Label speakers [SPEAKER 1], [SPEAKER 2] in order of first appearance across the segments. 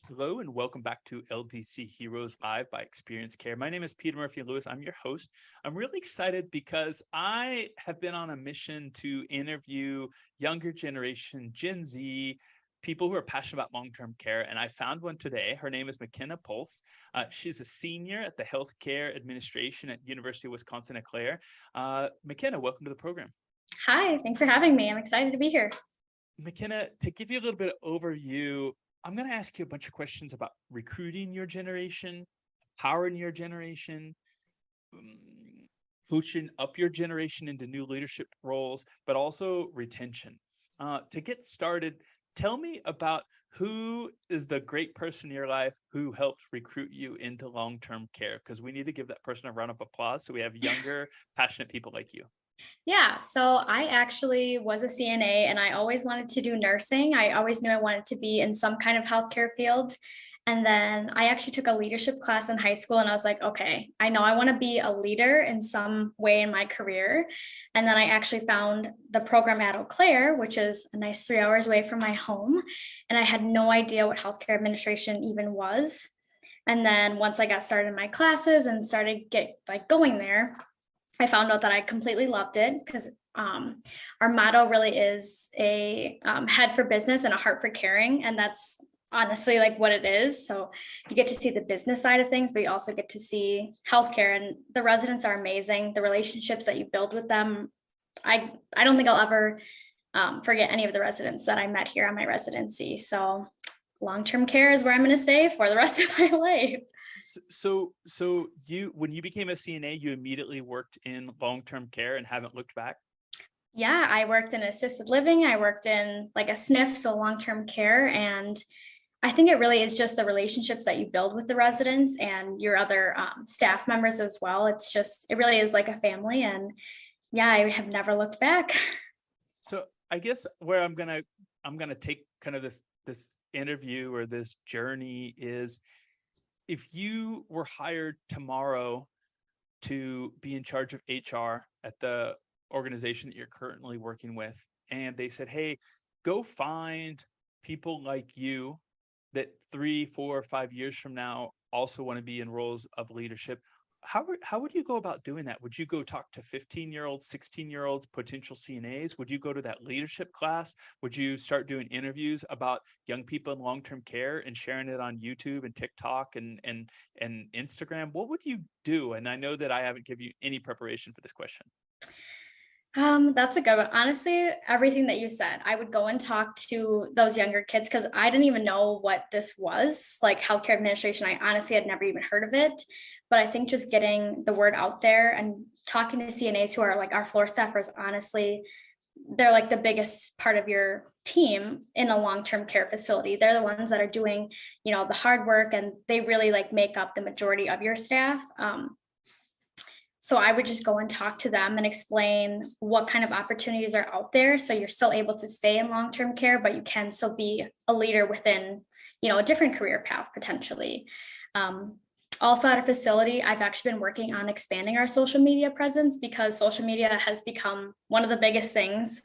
[SPEAKER 1] Hello and welcome back to LTC Heroes Live by Experience Care. My name is Peter Murphy Lewis. I'm your host. I'm really excited because I have been on a mission to interview younger generation, Gen Z, people who are passionate about long-term care. And I found one today. Her name is Mckenna Puls. She's a senior at the Healthcare Administration at University of Wisconsin-Eau Claire. McKenna, welcome to the program.
[SPEAKER 2] Hi, thanks for having me. I'm excited to be here.
[SPEAKER 1] McKenna, to give you a little bit of overview, I'm going to ask you a bunch of questions about recruiting your generation, empowering your generation, um, coaching up your generation into new leadership roles, but also retention. To get started, tell me about who is the great person in your life who helped recruit you into long-term care, because we need to give that person a round of applause so we have younger, passionate people like you.
[SPEAKER 2] Yeah, so I actually was a CNA and I always wanted to do nursing. I always knew I wanted to be in some kind of healthcare field. And then I actually took a leadership class in high school and I was like, okay, I know I want to be a leader in some way in my career. And then I actually found the program at Eau Claire, which is a nice 3 hours away from my home. And I had no idea what healthcare administration even was. And then once I got started in my classes and started going there, I found out that I completely loved it because our motto really is a head for business and a heart for caring. And that's honestly like what it is. So you get to see the business side of things, but you also get to see healthcare, and the residents are amazing. The relationships that you build with them, I don't think I'll ever forget any of the residents that I met here on my residency. So long-term care is where I'm going to stay for the rest of my life.
[SPEAKER 1] So you, when you became a CNA, you immediately worked in long-term care and haven't looked back?
[SPEAKER 2] Yeah, I worked in assisted living. I worked in like a SNF, so long-term care. And I think it really is just the relationships that you build with the residents and your other staff members as well. It really is like a family. And yeah, I have never looked back.
[SPEAKER 1] So I guess where I'm gonna take kind of this interview or this journey is, if you were hired tomorrow to be in charge of HR at the organization that you're currently working with, and they said, hey, go find people like you that 3, 4, 5 years from now also want to be in roles of leadership, how would you go about doing that? Would you go talk to 15-year-olds, 16-year-olds, potential CNAs? Would you go to that leadership class? Would you start doing interviews about young people in long-term care and sharing it on YouTube and TikTok and Instagram? What would you do? And I know that I haven't given you any preparation for this question.
[SPEAKER 2] That's a good one. Honestly, everything that you said, I would go and talk to those younger kids because I didn't even know what this was, like healthcare administration. I honestly had never even heard of it. But I think just getting the word out there and talking to CNAs who are like our floor staffers, honestly, they're like the biggest part of your team in a long-term care facility. They're the ones that are doing, the hard work, and they really like make up the majority of your staff. So I would just go and talk to them and explain what kind of opportunities are out there. So you're still able to stay in long-term care, but you can still be a leader within, a different career path potentially. Also at a facility, I've actually been working on expanding our social media presence because social media has become one of the biggest things.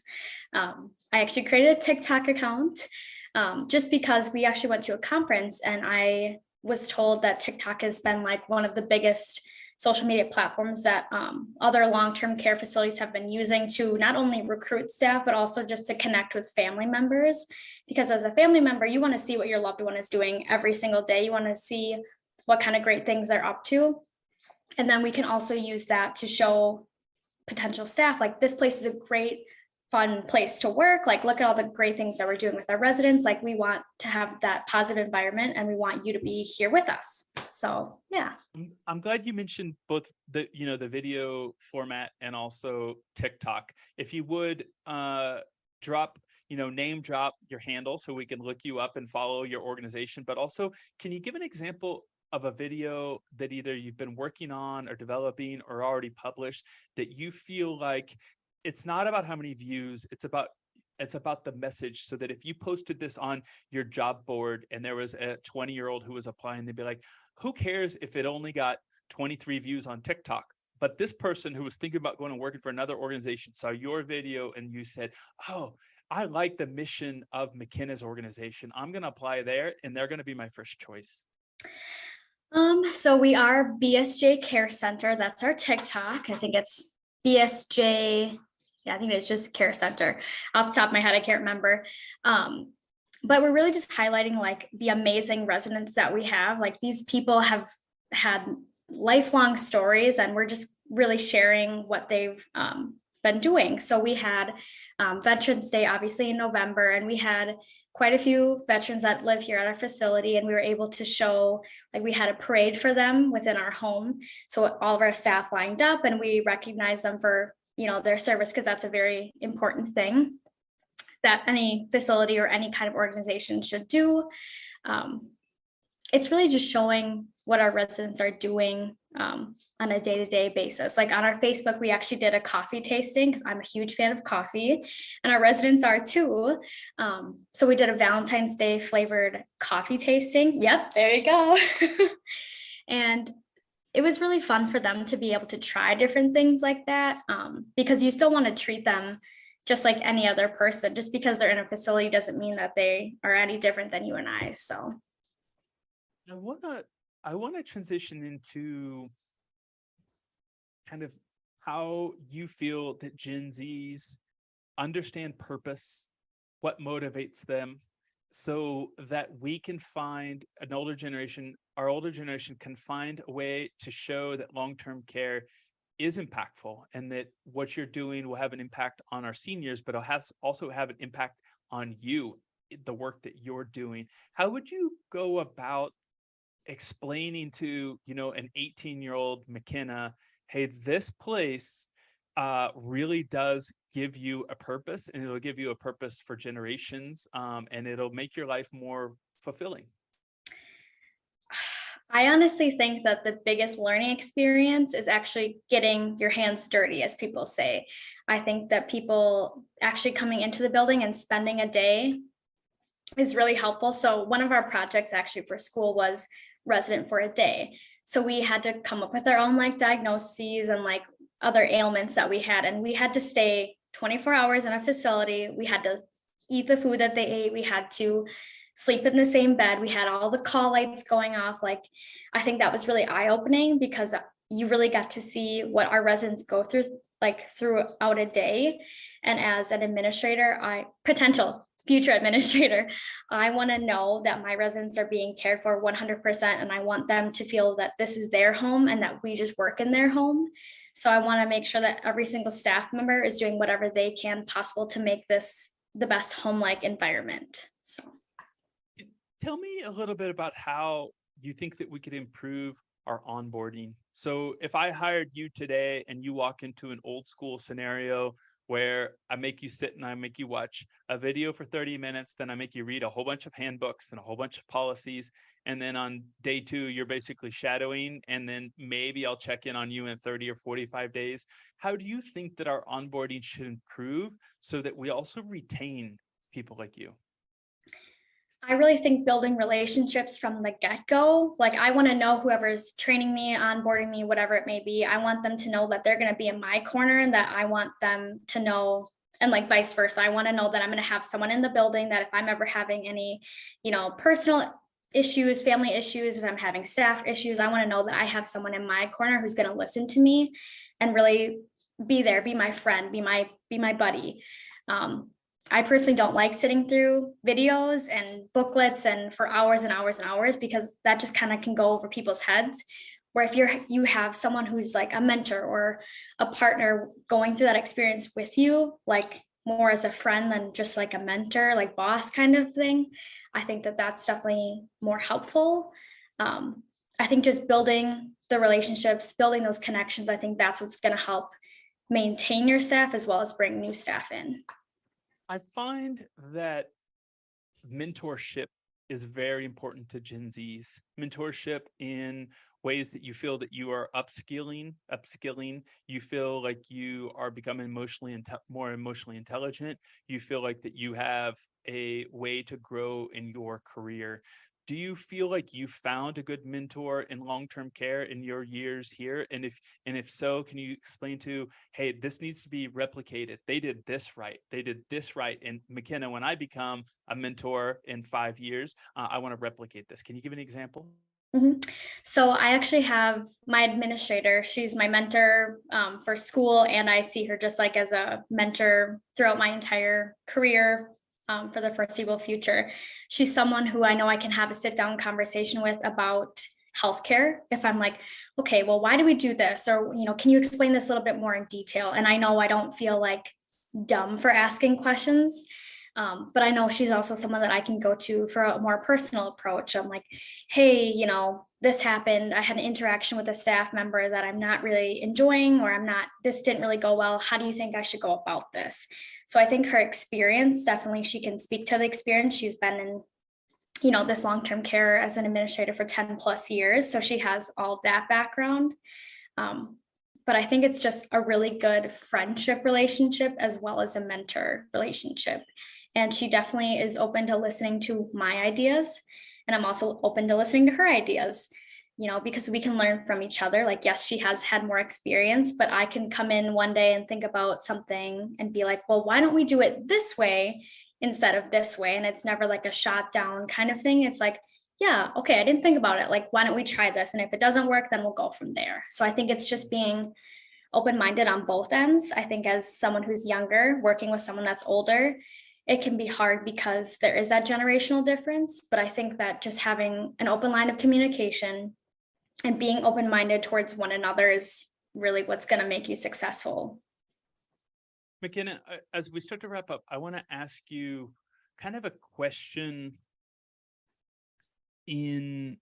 [SPEAKER 2] I actually created a TikTok account just because we actually went to a conference and I was told that TikTok has been like one of the biggest social media platforms that other long-term care facilities have been using to not only recruit staff, but also just to connect with family members. Because as a family member, you want to see what your loved one is doing every single day. You want to see what kind of great things they're up to. And then we can also use that to show potential staff, like this place is a great, fun place to work. Like, look at all the great things that we're doing with our residents. Like, we want to have that positive environment and we want you to be here with us. So, yeah.
[SPEAKER 1] I'm glad you mentioned both the video format and also TikTok. If you would name drop your handle so we can look you up and follow your organization, but also can you give an example of a video that either you've been working on or developing or already published that you feel like it's not about how many views, it's about the message, so that if you posted this on your job board and there was a 20-year-old who was applying, they'd be like, who cares if it only got 23 views on TikTok? But this person who was thinking about going and working for another organization saw your video and you said, oh, I like the mission of McKenna's organization. I'm going to apply there, and they're going to be my first choice.
[SPEAKER 2] So we are BSJ Care Center. That's our TikTok. I think it's BSJ. Yeah, I think it's just Care Center. Off the top of my head, I can't remember. But we're really just highlighting like the amazing residents that we have. Like these people have had lifelong stories, and we're just really sharing what they've been doing. So we had Veterans Day, obviously in November, and we had quite a few veterans that live here at our facility, and we were able to show, like we had a parade for them within our home. So all of our staff lined up and we recognized them for, their service, because that's a very important thing that any facility or any kind of organization should do. It's really just showing what our residents are doing on a day-to-day basis. Like on our Facebook, we actually did a coffee tasting because I'm a huge fan of coffee and our residents are too. So we did a Valentine's Day flavored coffee tasting. Yep, there you go. And it was really fun for them to be able to try different things like that, because you still want to treat them just like any other person. Just because they're in a facility doesn't mean that they are any different than you and I. So
[SPEAKER 1] I wanna transition into kind of how you feel that Gen Zs understand purpose, what motivates them, so that we can find our older generation can find a way to show that long-term care is impactful, and that what you're doing will have an impact on our seniors, but it'll also have an impact on you, the work that you're doing. How would you go about explaining to, an 18-year-old McKenna, hey, this place really does give you a purpose, and it'll give you a purpose for generations, and it'll make your life more fulfilling?
[SPEAKER 2] I honestly think that the biggest learning experience is actually getting your hands dirty, as people say. I think that people actually coming into the building and spending a day is really helpful. So one of our projects actually for school was resident for a day. So we had to come up with our own like diagnoses and like other ailments that we had. And we had to stay 24 hours in a facility. We had to eat the food that they ate. We had to sleep in the same bed. We had all the call lights going off. Like, I think that was really eye-opening because you really got to see what our residents go through, like throughout a day. And as an administrator, potential future administrator, I want to know that my residents are being cared for 100%. And I want them to feel that this is their home and that we just work in their home. So I want to make sure that every single staff member is doing whatever they can possible to make this the best home-like environment. So
[SPEAKER 1] Tell me a little bit about how you think that we could improve our onboarding. So if I hired you today and you walk into an old school scenario where I make you sit and I make you watch a video for 30 minutes, then I make you read a whole bunch of handbooks and a whole bunch of policies. And then on day 2, you're basically shadowing. And then maybe I'll check in on you in 30 or 45 days. How do you think that our onboarding should improve so that we also retain people like you?
[SPEAKER 2] I really think building relationships from the get-go, like I want to know whoever's training me, onboarding me, whatever it may be, I want them to know that they're going to be in my corner and that I want them to know, and like vice versa. I want to know that I'm going to have someone in the building that if I'm ever having any, personal issues, family issues, if I'm having staff issues, I want to know that I have someone in my corner who's going to listen to me and really be there, be my friend, be my buddy. I personally don't like sitting through videos and booklets and for hours and hours and hours, because that just kind of can go over people's heads. Where if you have someone who's like a mentor or a partner going through that experience with you, like more as a friend than just like a mentor, like boss kind of thing, I think that that's definitely more helpful. I think just building the relationships, building those connections, I think that's what's going to help maintain your staff as well as bring new staff in.
[SPEAKER 1] I find that mentorship is very important to Gen Zs. Mentorship in ways that you feel that you are upskilling, you feel like you are becoming more emotionally intelligent, you feel like that you have a way to grow in your career. do you feel like you found a good mentor in long-term care in your years here? And if so, can you explain to, hey, this needs to be replicated. They did this right. They did this right. And Mckenna, when I become a mentor in 5 years, I want to replicate this. Can you give an example?
[SPEAKER 2] Mhm. So I actually have my administrator. She's my mentor for school, and I see her just like as a mentor throughout my entire career for the foreseeable future. She's someone who I know I can have a sit down conversation with about healthcare. If I'm like, okay, well, why do we do this? Or, can you explain this a little bit more in detail? And I know I don't feel like dumb for asking questions. But I know she's also someone that I can go to for a more personal approach. I'm like, hey, this happened. I had an interaction with a staff member that I'm not really enjoying, or this didn't really go well. How do you think I should go about this? So I think her experience, definitely she can speak to the experience. She's been in, this long-term care as an administrator for 10 plus years. So she has all that background. But I think it's just a really good friendship relationship as well as a mentor relationship. And she definitely is open to listening to my ideas. And I'm also open to listening to her ideas, because we can learn from each other. Like, yes, she has had more experience, but I can come in one day and think about something and be like, well, why don't we do it this way instead of this way? And it's never like a shot down kind of thing. It's like, yeah, okay, I didn't think about it. Like, why don't we try this? And if it doesn't work, then we'll go from there. So I think it's just being open-minded on both ends. I think as someone who's younger, working with someone that's older, it can be hard because there is that generational difference. But I think that just having an open line of communication and being open-minded towards one another is really what's going to make you successful.
[SPEAKER 1] Mckenna, as we start to wrap up, I want to ask you kind of a question in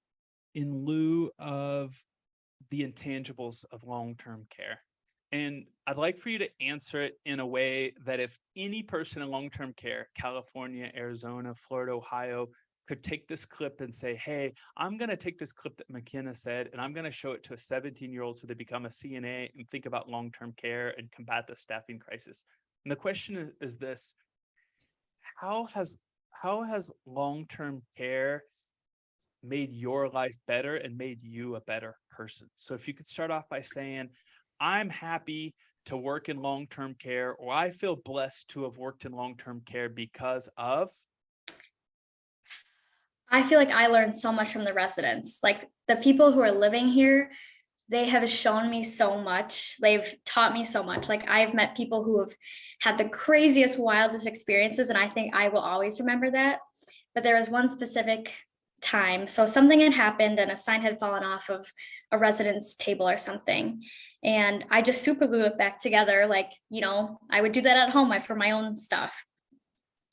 [SPEAKER 1] lieu of the intangibles of long-term care. And I'd like for you to answer it in a way that if any person in long-term care, California, Arizona, Florida, Ohio, could take this clip and say, hey, I'm going to take this clip that Mckenna said, and I'm going to show it to a 17-year-old so they become a CNA and think about long-term care and combat the staffing crisis. And the question is this: how has long-term care made your life better and made you a better person? So if you could start off by saying, I'm happy to work in long-term care, or I feel blessed to have worked in long-term care because of.
[SPEAKER 2] I feel like I learned so much from the residents. Like, the people who are living here, they have shown me so much. They've taught me so much. Like, I've met people who have had the craziest, wildest experiences, and I think I will always remember that. But there was one specific time. So something had happened and a sign had fallen off of a resident's table or something. And I just super glued it back together. Like, I would do that at home for my own stuff.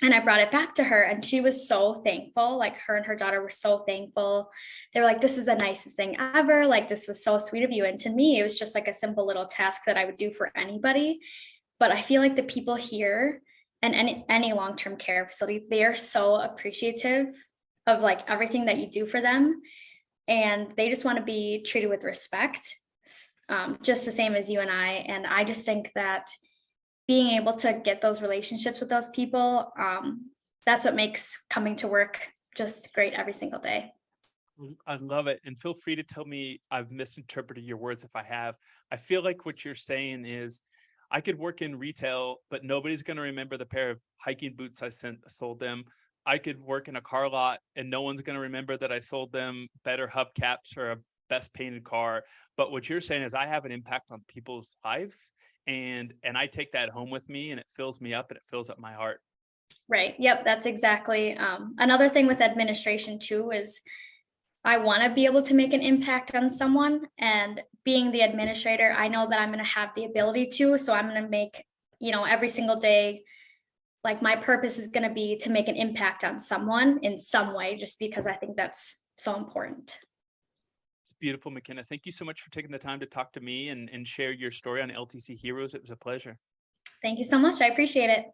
[SPEAKER 2] And I brought it back to her, and she was so thankful. Like, her and her daughter were so thankful. They were like, this is the nicest thing ever. Like, this was so sweet of you. And to me, it was just like a simple little task that I would do for anybody. But I feel like the people here and any long-term care facility, they are so appreciative of like everything that you do for them. And they just want to be treated with respect, just the same as you and I. And I just think that being able to get those relationships with those people, that's what makes coming to work just great every single day.
[SPEAKER 1] I love it. And feel free to tell me I've misinterpreted your words if I have. I feel like what you're saying is I could work in retail, but nobody's going to remember the pair of hiking boots I sold them. I could work in a car lot and no one's going to remember that I sold them better hubcaps or a best painted car. But what you're saying is I have an impact on people's lives, and I take that home with me, and it fills me up and it fills up my heart.
[SPEAKER 2] Right. Yep. That's exactly. Another thing with administration too is I want to be able to make an impact on someone, and being the administrator, I know that I'm going to have the ability to, so I'm going to make, every single day, like, my purpose is going to be to make an impact on someone in some way, just because I think that's so important.
[SPEAKER 1] It's beautiful, Mckenna. Thank you so much for taking the time to talk to me and share your story on LTC Heroes. It was a pleasure.
[SPEAKER 2] Thank you so much. I appreciate it.